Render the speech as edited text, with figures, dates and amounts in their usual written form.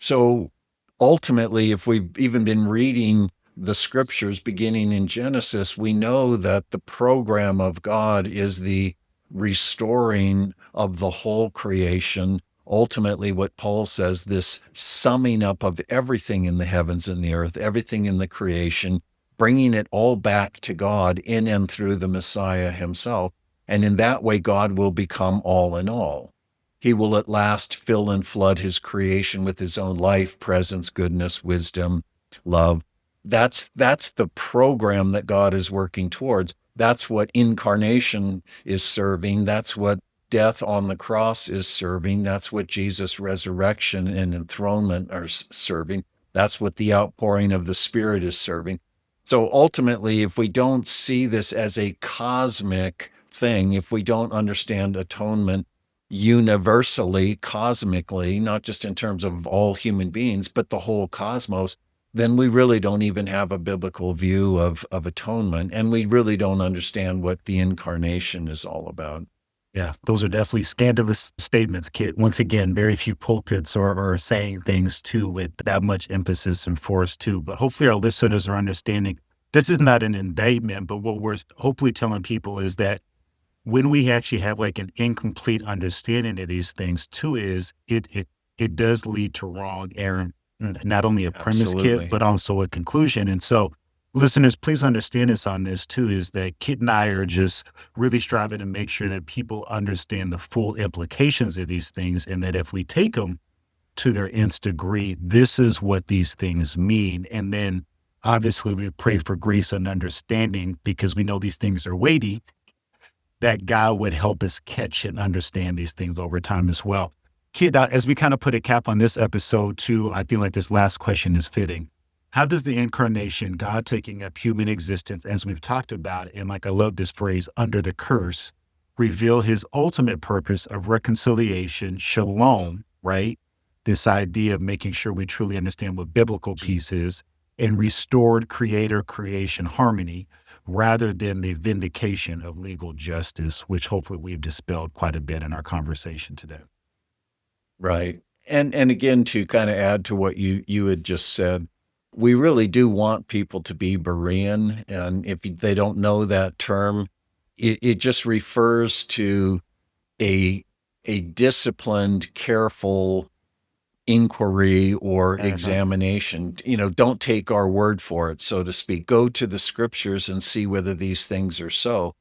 So ultimately, if we've even been reading the scriptures beginning in Genesis, we know that the program of God is the restoring of the whole creation. Ultimately, what Paul says, this summing up of everything in the heavens and the earth, everything in the creation, bringing it all back to God in and through the Messiah himself. And in that way, God will become all in all. He will at last fill and flood his creation with his own life, presence, goodness, wisdom, love. That's the program that God is working towards. That's what incarnation is serving. That's what death on the cross is serving. That's what Jesus' resurrection and enthronement are serving. That's what the outpouring of the Spirit is serving. So ultimately, if we don't see this as a cosmic thing, if we don't understand atonement universally, cosmically, not just in terms of all human beings, but the whole cosmos, then we really don't even have a biblical view of atonement. And we really don't understand what the incarnation is all about. Yeah, those are definitely scandalous statements, Kit. Once again, very few pulpits are saying things too with that much emphasis and force too. But hopefully our listeners are understanding this is not an indictment, but what we're hopefully telling people is that when we actually have like an incomplete understanding of these things too, is it does lead to wrong error, not only a premise, Kit, Absolutely. but also a conclusion. And so listeners, please understand this on this too, is that Kit and I are just really striving to make sure that people understand the full implications of these things, and that if we take them to their nth degree, this is what these things mean. And then obviously we pray for grace and understanding because we know these things are weighty, that God would help us catch and understand these things over time as well. Kid, as we kind of put a cap on this episode too, I feel like this last question is fitting. How does the incarnation, God taking up human existence, as we've talked about, and like I love this phrase, under the curse, reveal his ultimate purpose of reconciliation, shalom, right? This idea of making sure we truly understand what biblical peace is, and restored creator creation harmony, rather than the vindication of legal justice, which hopefully we've dispelled quite a bit in our conversation today. Right. And again, to kind of add to what you had just said, we really do want people to be Berean. And if they don't know that term, it just refers to a a disciplined, careful inquiry or Mhm. examination. Don't take our word for it, so to speak. Go to the scriptures and see whether these things are so.